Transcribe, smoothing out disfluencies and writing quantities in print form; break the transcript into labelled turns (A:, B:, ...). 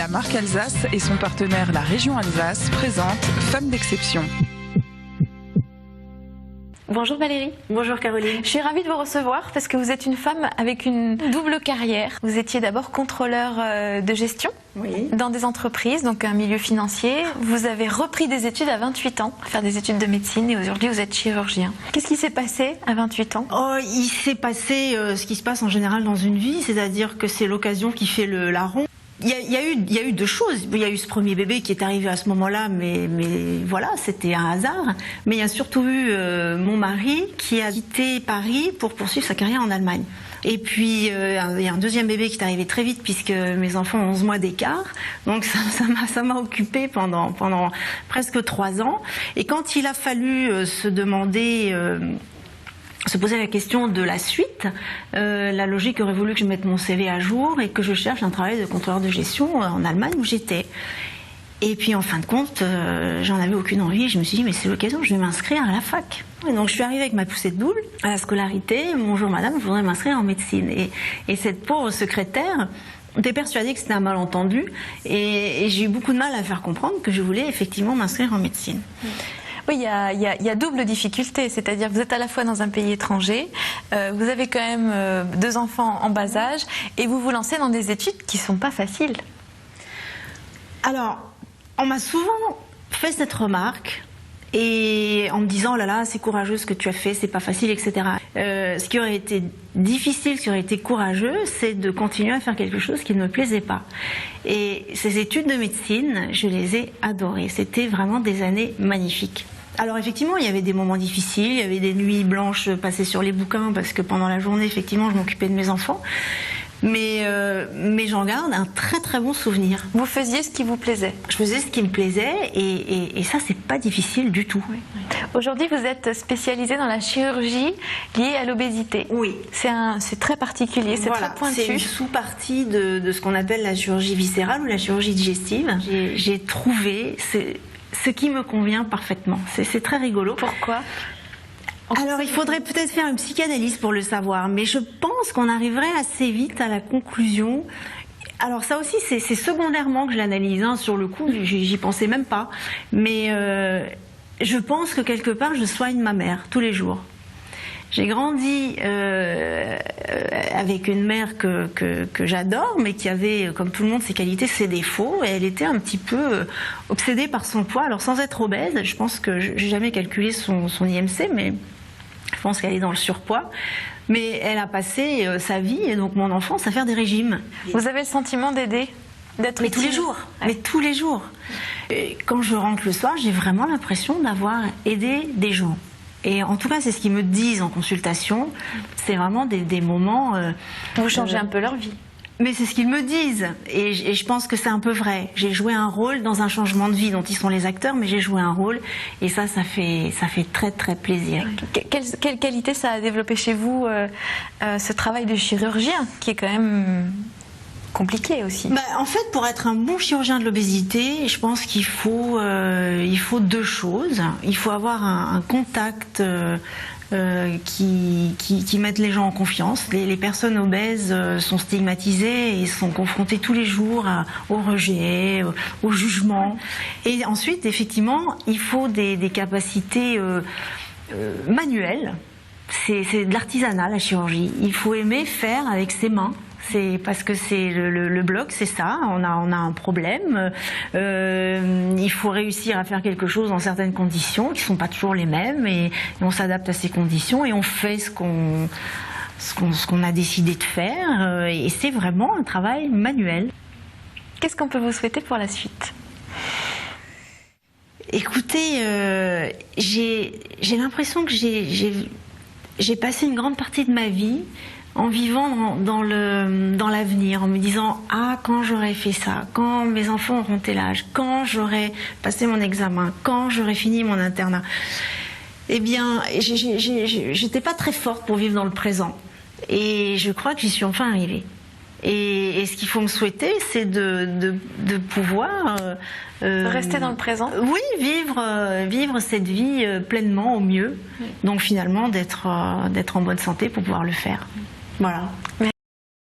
A: La marque Alsace et son partenaire la région Alsace présentent Femmes d'exception.
B: Bonjour Valérie.
C: Bonjour Caroline.
B: Je suis ravie de vous recevoir parce que vous êtes une femme avec une double carrière. Vous étiez d'abord contrôleur de gestion dans des entreprises, donc un milieu financier. Vous avez repris des études à 28 ans, faire des études de médecine, et aujourd'hui vous êtes chirurgien. Qu'est-ce qui s'est passé à 28 ans?
C: Il s'est passé ce qui se passe en général dans une vie, c'est-à-dire que c'est l'occasion qui fait le larron. Il y a eu deux choses. Il y a eu ce premier bébé qui est arrivé à ce moment-là, mais voilà, c'était un hasard. Mais il y a surtout eu mon mari qui a quitté Paris pour poursuivre sa carrière en Allemagne. Et puis il y a un deuxième bébé qui est arrivé très vite puisque mes enfants ont 11 mois d'écart. Donc ça m'a occupée pendant presque 3 ans. Et quand il a fallu se poser la question de la suite, la logique aurait voulu que je mette mon CV à jour et que je cherche un travail de contrôleur de gestion en Allemagne où j'étais. Et puis en fin de compte, j'en avais aucune envie. Je me suis dit, mais c'est l'occasion, je vais m'inscrire à la fac. Et donc je suis arrivée avec ma poussette double à la scolarité. Bonjour madame, je voudrais m'inscrire en médecine. Et cette pauvre secrétaire était persuadée que c'était un malentendu. Et j'ai eu beaucoup de mal à faire comprendre que je voulais effectivement m'inscrire en médecine.
B: Oui, il y a double difficulté, c'est-à-dire que vous êtes à la fois dans un pays étranger, vous avez quand même 2 enfants en bas âge, et vous vous lancez dans des études qui ne sont pas faciles.
C: Alors, on m'a souvent fait cette remarque, et en me disant, oh là là, c'est courageux ce que tu as fait, c'est pas facile, etc. Ce qui aurait été difficile, ce qui aurait été courageux, c'est de continuer à faire quelque chose qui ne me plaisait pas. Et ces études de médecine, je les ai adorées. C'était vraiment des années magnifiques. Alors effectivement, il y avait des moments difficiles, il y avait des nuits blanches passées sur les bouquins parce que pendant la journée, effectivement, je m'occupais de mes enfants. Mais j'en garde un très très bon souvenir.
B: Vous faisiez ce qui vous plaisait? Je
C: faisais ce qui me plaisait et ça, c'est pas difficile du tout.
B: Oui. Aujourd'hui, vous êtes spécialisée dans la chirurgie liée à l'obésité.
C: Oui.
B: C'est très particulier, c'est très pointu.
C: C'est une sous-partie de ce qu'on appelle la chirurgie viscérale ou la chirurgie digestive. J'ai trouvé ce qui me convient parfaitement. C'est très rigolo.
B: Pourquoi ?
C: Alors, il faudrait peut-être faire une psychanalyse pour le savoir, mais je pense qu'on arriverait assez vite à la conclusion. Alors ça aussi, c'est secondairement que je l'analyse, hein, sur le coup, j'y pensais même pas. Mais je pense que quelque part, je soigne ma mère tous les jours. J'ai grandi avec une mère que j'adore, mais qui avait, comme tout le monde, ses qualités, ses défauts. Et elle était un petit peu obsédée par son poids. Alors sans être obèse, je pense que j'ai jamais calculé son IMC, mais je pense qu'elle est dans le surpoids. Mais elle a passé sa vie, et donc mon enfance, à faire des régimes.
B: Vous avez le sentiment d'aider, d'être
C: utile? Tous les jours. Ouais. Mais tous les jours. Et quand je rentre le soir, j'ai vraiment l'impression d'avoir aidé des gens. Et en tout cas, c'est ce qu'ils me disent en consultation. C'est vraiment des moments...
B: Vous changez un peu leur vie.
C: Mais c'est ce qu'ils me disent. Et je pense que c'est un peu vrai. J'ai joué un rôle dans un changement de vie dont ils sont les acteurs, mais j'ai joué un rôle. Et ça fait très très plaisir.
B: Quelle qualité ça a développé chez vous, ce travail de chirurgien, qui est quand même... compliqué aussi.
C: En fait, pour être un bon chirurgien de l'obésité, je pense qu'il faut 2 choses. Il faut avoir un contact qui mette les gens en confiance. Les personnes obèses sont stigmatisées et sont confrontées tous les jours au rejet, au jugement. Et ensuite, effectivement, il faut des capacités manuelles. C'est de l'artisanat, la chirurgie. Il faut aimer faire avec ses mains. C'est parce que c'est le bloc, c'est ça. On a un problème. Il faut réussir à faire quelque chose dans certaines conditions qui sont pas toujours les mêmes, et on s'adapte à ces conditions et on fait ce qu'on a décidé de faire. Et c'est vraiment un travail manuel.
B: Qu'est-ce qu'on peut vous souhaiter pour la suite ?
C: Écoutez, j'ai l'impression que j'ai passé une grande partie de ma vie en vivant dans l'avenir, en me disant « Ah, quand j'aurai fait ça, quand mes enfants auront tel âge, quand j'aurai passé mon examen, quand j'aurai fini mon internat ». Eh bien, j'étais pas très forte pour vivre dans le présent. Et je crois que j'y suis enfin arrivée. Et ce qu'il faut me souhaiter, c'est de pouvoir...
B: rester dans le présent.
C: Oui, vivre cette vie pleinement, au mieux. Donc finalement, d'être en bonne santé pour pouvoir le faire. Voilà.